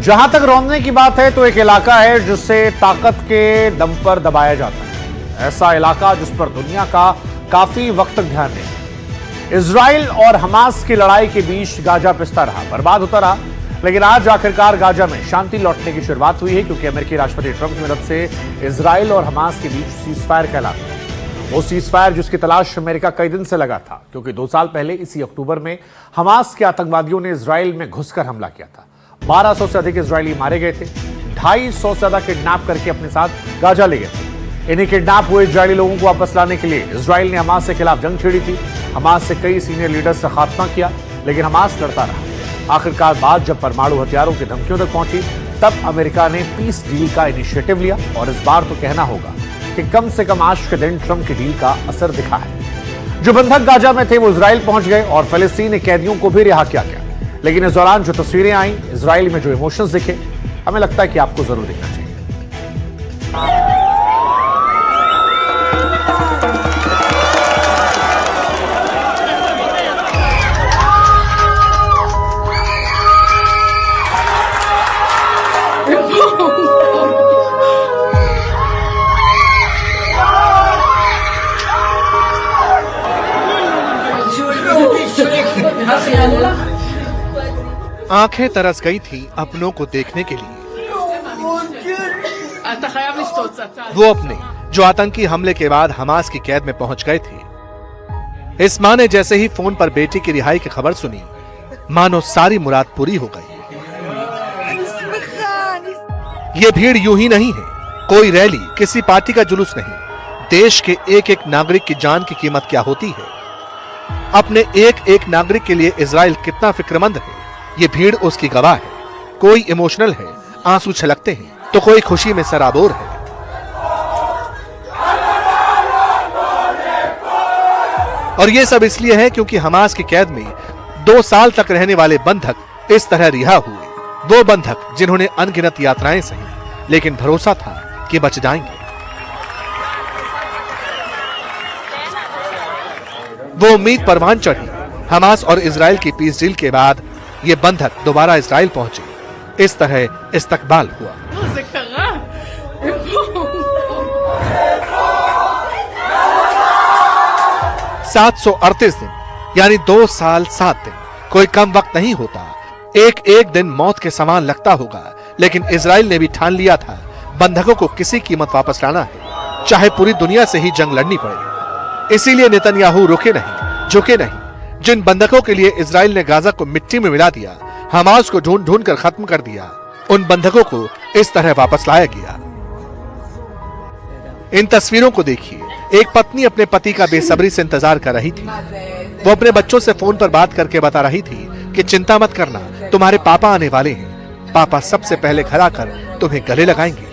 जहां तक रौंदने की बात है तो एक इलाका है जिसे ताकत के दम पर दबाया जाता है। ऐसा इलाका जिस पर दुनिया का काफी वक्त तक ध्यान नहीं। इजराइल और हमास की लड़ाई के बीच गाजा पिसता रहा, बर्बाद होता रहा, लेकिन आज आखिरकार गाजा में शांति लौटने की शुरुआत हुई है, क्योंकि अमेरिकी राष्ट्रपति ट्रंप की मदद से इजराइल और हमास के बीच सीजफायर कहलाता है। वो सीजफायर जिसकी तलाश अमेरिका कई दिन से लगा था, क्योंकि 2 साल पहले इसी अक्टूबर में हमास के आतंकवादियों ने इजराइल में घुसकर हमला किया था। 1200 से अधिक इजरायली मारे गए थे, 250 से ज्यादा किडनैप करके अपने साथ गाजा ले गए थे। इन्हीं किडनैप हुए इजरायली लोगों को वापस लाने के लिए इजराइल ने हमास के खिलाफ जंग छेड़ी थी। हमास से कई सीनियर लीडर्स से खात्मा किया, लेकिन हमास लड़ता रहा। आखिरकार बात जब परमाणु हथियारों की धमकियों तक पहुंची, तब अमेरिका ने पीस डील का इनिशिएटिव लिया, और इस बार तो कहना होगा कि कम से कम आज के दिन ट्रंप की डील का असर दिखा है। जो बंधक गाजा में थे वो इजराइल पहुंच गए और फलस्तीनी कैदियों को भी रिहा किया गया। लेकिन इस दौरान जो तस्वीरें आई, इजराइल में जो इमोशंस दिखे, हमें लगता है कि आपको जरूर देखना चाहिए। आंखें तरस गई थी अपनों को देखने के लिए। वो अपने जो आतंकी हमले के बाद हमास की कैद में पहुंच गए थे। इस मां ने जैसे ही फोन पर बेटी की रिहाई की खबर सुनी, मानो सारी मुराद पूरी हो गई। ये भीड़ यूं ही नहीं है, कोई रैली, किसी पार्टी का जुलूस नहीं। देश के एक एक नागरिक की जान की कीमत क्या होती है, अपने एक एक नागरिक के लिए इजराइल कितना फिक्रमंद है, ये भीड़ उसकी गवाह है। कोई इमोशनल है, आंसू छलकते हैं, तो कोई खुशी में सराबोर है। और ये सब इसलिए है क्योंकि हमास की कैद में 2 साल तक रहने वाले बंधक इस तरह रिहा हुए। वो बंधक जिन्होंने अनगिनत यात्राएं सही, लेकिन भरोसा था कि बच जाएंगे। वो उम्मीद परवान चढ़ी। हमास और इजराइल की पीस डील के बाद ये बंधक दोबारा इजराइल पहुंचे। इस तरह इस्तकबाल हुआ। 738 दिन, यानी 2 साल 7 दिन, कोई कम वक्त नहीं होता। एक एक दिन मौत के समान लगता होगा, लेकिन इजराइल ने भी ठान लिया था बंधकों को किसी कीमत वापस लाना है, चाहे पूरी दुनिया से ही जंग लड़नी पड़े। इसीलिए नेतन्याहू रुके नहीं, झुके नहीं। जिन बंधकों के लिए इजराइल ने गाजा को मिट्टी में मिला दिया, हमास को ढूंढ ढूंढ कर खत्म कर दिया, उन बंधकों को इस तरह वापस लाया गया। इन तस्वीरों को देखिए। एक पत्नी अपने पति का बेसब्री से इंतजार कर रही थी। वो अपने बच्चों से फोन पर बात करके बता रही थी कि चिंता मत करना, तुम्हारे पापा आने वाले हैं। पापा सबसे पहले घर आकर तुम्हें गले लगाएंगे।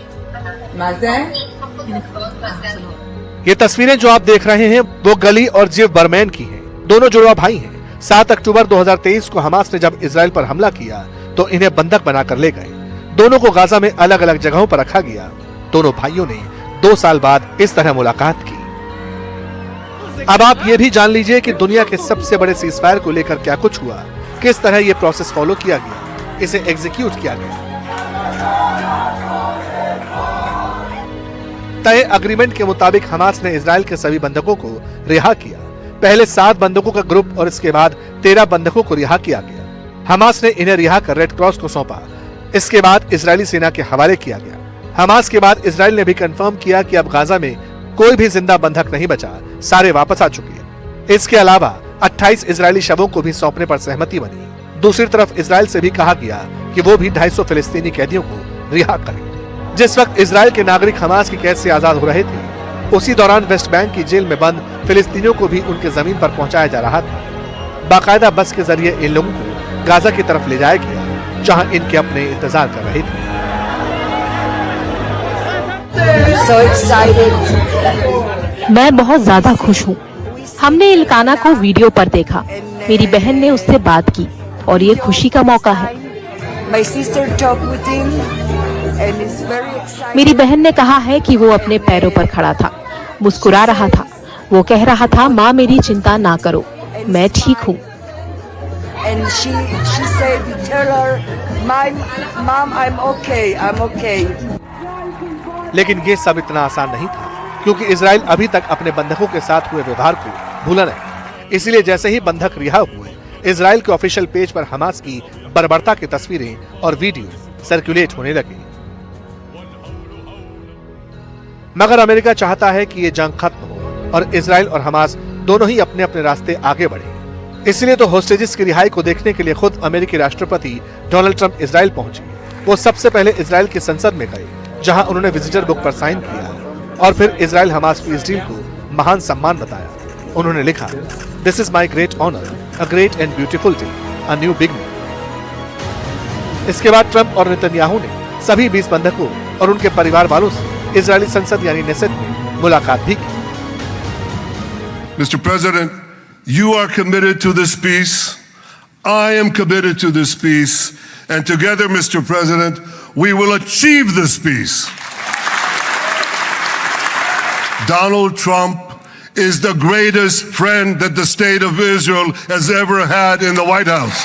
ये तस्वीरें जो आप देख रहे हैं वो गली और जिव बर्मैन की हैं। दोनों जुड़वा भाई हैं। 7 अक्टूबर 2023 को हमास ने जब इजराइल पर हमला किया तो इन्हें बंधक बनाकर ले गए। दोनों को गाजा में अलग अलग जगहों पर रखा गया। दोनों भाइयों ने 2 साल बाद इस तरह मुलाकात की। अब आप ये भी जान लीजिए कि दुनिया के सबसे बड़े सीजफायर को लेकर क्या कुछ हुआ, किस तरह ये प्रोसेस फॉलो किया गया, इसे एग्जीक्यूट किया गया। तय अग्रीमेंट के मुताबिक हमास ने इजराइल के सभी बंधकों को रिहा किया। पहले 7 बंधकों का ग्रुप और इसके बाद 13 बंधकों को रिहा किया गया। हमास ने इन्हें रिहा कर रेड क्रॉस को सौंपा। इसके बाद इजरायली सेना के हवाले किया गया। हमास के बाद इजराइल ने भी कंफर्म किया कि अब गाजा में कोई भी जिंदा बंधक नहीं बचा, सारे वापस आ चुके हैं। इसके अलावा 28 इजरायली शवों को भी सौंपने पर सहमति बनी। दूसरी तरफ इजराइल से भी कहा गया कि वो भी 250 फिलिस्तीनी कैदियों को रिहा करें। जिस वक्त इजराइल के नागरिक हमास की कैद से आजाद हो रहे थे, उसी दौरान वेस्ट बैंक की जेल में बंद फिलिस्तीनियों को भी उनके जमीन पर पहुंचाया जा रहा था। बाकायदा बस के जरिए इन लोगों को गाजा की तरफ ले जाया गया, जहां इनके अपने इंतजार कर रहे थे। मैं बहुत ज्यादा खुश हूँ। हमने इल्काना को वीडियो पर देखा, मेरी बहन ने उससे बात की और ये खुशी का मौका है। मेरी बहन ने कहा है कि वो अपने पैरों पर खड़ा था, मुस्कुरा रहा था। वो कह रहा था, माँ मेरी चिंता ना करो, मैं ठीक हूँ। and she said, tell her, my mom, I'm okay. लेकिन ये सब इतना आसान नहीं था, क्योंकि इजराइल अभी तक अपने बंधकों के साथ हुए व्यवहार को भूला नहीं। इसलिए जैसे ही बंधक रिहा हुए, इजराइल के ऑफिशियल पेज पर हमास की बर्बरता की तस्वीरें और वीडियो सर्कुलेट होने लगे। मगर अमेरिका चाहता है कि ये जंग खत्म हो और इजराइल और हमास दोनों ही अपने अपने रास्ते आगे बढ़े। इसलिए तो होस्टेजेस की रिहाई को देखने के लिए खुद अमेरिकी राष्ट्रपति डोनाल्ड ट्रंप इजराइल पहुंचे। वो सबसे पहले इजराइल की संसद में गए, जहां उन्होंने विजिटर बुक पर साइन किया और फिर इजराइल हमास पीस डील को महान सम्मान बताया। उन्होंने लिखा, this is my great honour, a great and beautiful day, a new beginning. इसके बाद ट्रंप और नेतन्याहू ने सभी 20 बंधकों और उनके परिवार वालों से इजरायली संसद यानी नेसेट में मुलाकात भी की। Mr. President, you are committed to this peace. I am committed to this peace. And together, Mr. President, we will achieve this peace. Donald Trump is the greatest friend that the state of Israel has ever had in the White House.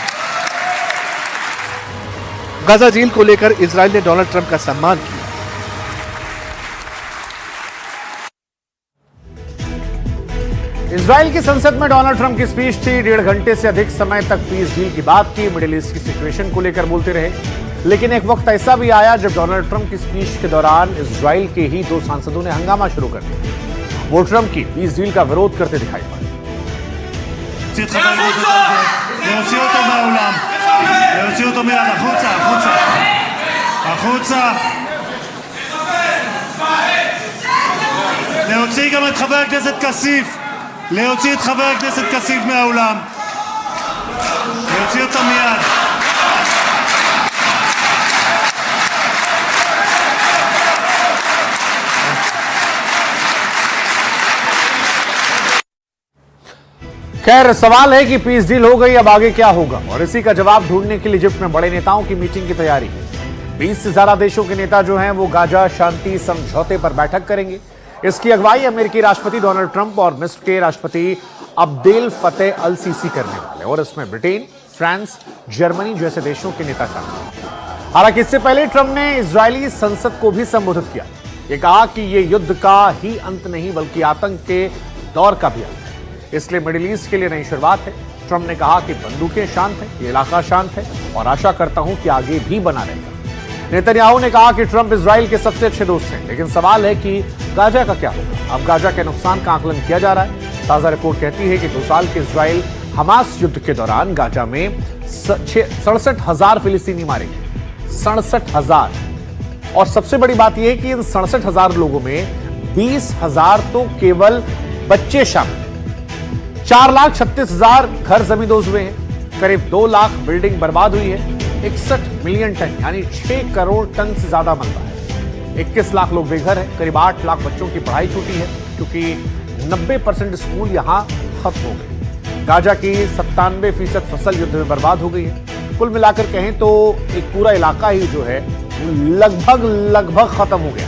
Gaza deal को लेकर Israel ने Donald Trump का सम्मान किया। Israel की संसद में Donald Trump की स्पीच थी। 1.5 घंटे से अधिक समय तक पीस डील की बात की, मिडिल ईस्ट की सिचुएशन को लेकर बोलते रहे। लेकिन एक वक्त ऐसा भी आया जब डोनाल्ड ट्रंप की स्पीच के दौरान इजराइल के ही 2 सांसदों ने हंगामा शुरू कर दिया। वो ट्रंप की पीस डील का विरोध करते दिखाई पड़े। להוציא גם את חבר הכנסת כסיף, להוציא את חבר הכנסת כסיף מהאולם, להוציא אותו מיד. खैर, सवाल है कि पीस डील हो गई, अब आगे क्या होगा? और इसी का जवाब ढूंढने के लिए इजिप्ट में बड़े नेताओं की मीटिंग की तैयारी है। 20 से ज्यादा देशों के नेता जो हैं वो गाजा शांति समझौते पर बैठक करेंगे। इसकी अगुवाई अमेरिकी राष्ट्रपति डोनाल्ड ट्रंप और मिस्र के राष्ट्रपति अब्देल फतेह अल सीसी करने वाले, और इसमें ब्रिटेन, फ्रांस, जर्मनी जैसे देशों के नेता शामिल हैं। हालांकि इससे पहले ट्रंप ने इजरायली संसद को भी संबोधित किया। ये कहा कि यह युद्ध का ही अंत नहीं बल्कि आतंक के दौर का भी अंत है, इसलिए मिडिल ईस्ट के लिए नई शुरुआत है। ट्रंप ने कहा कि बंदूकें शांत हैं, ये इलाका शांत है और आशा करता हूं कि आगे भी बना रहेगा। नेतन्याहू ने कहा कि ट्रंप इजराइल के सबसे अच्छे दोस्त हैं, लेकिन सवाल है कि गाजा का क्या होगा। अब गाजा के नुकसान का आकलन किया जा रहा है। ताजा रिपोर्ट कहती है कि 2 साल के इजराइल हमास युद्ध के दौरान गाजा में 67,000 फिलिस्तीनी मारे गए। 67,000। और सबसे बड़ी बात यह है कि इन 67,000 लोगों में 20,000 तो केवल बच्चे शामिल हैं। 4,36,000 घर जमींदोज हुए हैं। करीब 2 लाख बिल्डिंग बर्बाद हुई है। 61 मिलियन टन यानी 6 करोड़ टन से ज्यादा मलबा है। 21 लाख लोग बेघर हैं। करीब 8 लाख बच्चों की पढ़ाई छूटी है क्योंकि 90% स्कूल यहां खत्म हो गए। गाजा की 97% फसल युद्ध में बर्बाद हो गई है। कुल मिलाकर कहें तो एक पूरा इलाका ही जो है लगभग खत्म हो गया।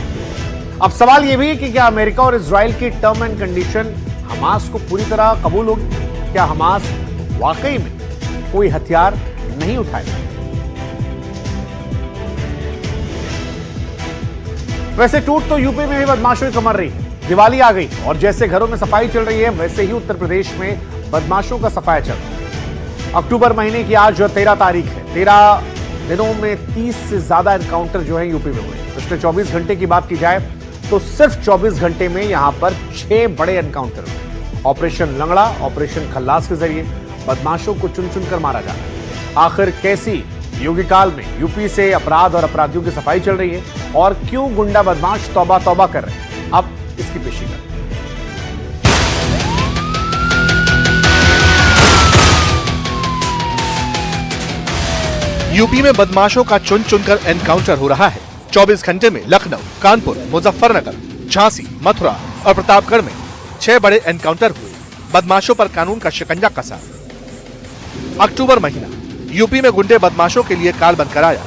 अब सवाल यह भी है कि क्या अमेरिका और इजराइल की टर्म एंड कंडीशन हमास को पूरी तरह कबूल होगी? क्या हमास वाकई में कोई हथियार नहीं उठाएगा? वैसे टूट तो यूपी में भी बदमाशों की कमर रही है। दिवाली आ गई और जैसे घरों में सफाई चल रही है वैसे ही उत्तर प्रदेश में बदमाशों का सफाया चल रहा है। अक्टूबर महीने की आज 13 तारीख है। 13 दिनों में 30 से ज्यादा एनकाउंटर जो है यूपी में हुए। पिछले 24 घंटे की बात की जाए तो सिर्फ 24 घंटे में यहां पर 6 बड़े एनकाउंटर हुए। ऑपरेशन लंगड़ा, ऑपरेशन खल्लास के जरिए बदमाशों को चुन चुन कर मारा जा रहा है। आखिर कैसी योगी काल में यूपी से अपराध और अपराधियों की सफाई चल रही है और क्यों गुंडा बदमाश तौबा तौबा कर रहे हैं? अब इसकी पेशी करें। यूपी में बदमाशों का चुन चुनकर एनकाउंटर हो रहा है। 24 घंटे में लखनऊ, कानपुर, मुजफ्फरनगर, झांसी, मथुरा और प्रतापगढ़ में 6 बड़े एनकाउंटर हुए। बदमाशों पर कानून का शिकंजा कसा। अक्टूबर महीना यूपी में गुंडे बदमाशों के लिए काल बनकर आया।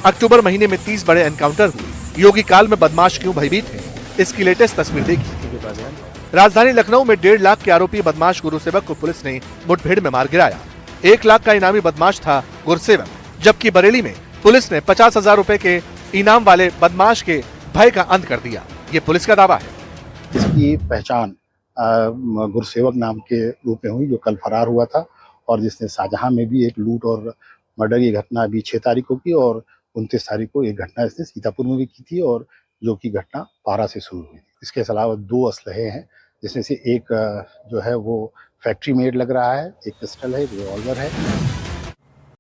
अक्टूबर महीने में 30 बड़े एनकाउंटर हुए। योगी काल में बदमाश क्यों भयभीत हैं? इसकी लेटेस्ट तस्वीर देखिए। राजधानी लखनऊ में 1.5 लाख के आरोपी बदमाश गुरु सेवक को पुलिस ने मुठभेड़ में मार गिराया। 1 लाख का इनामी बदमाश था गुरसेवक, जबकि बरेली में पुलिस ने 50,000 रुपए के इनाम वाले बदमाश के भय का अंत कर दिया। ये पुलिस का दावा है। इसकी पहचान गुरसेवक नाम के रूप में हुई, जो कल फरार हुआ था और जिसने शाहजहां में भी एक लूट और मर्डर की घटना अभी 6 तारीख को की और 29 तारीख को एक घटना इसने सीतापुर में भी की थी, और जो कि घटना पारा से शुरू हुई। इसके अलावा 2 असलहे हैं, जिसमें से एक जो है वो फैक्ट्री मेड लग रहा है, एक पिस्टल है, एक रिवॉल्वर है।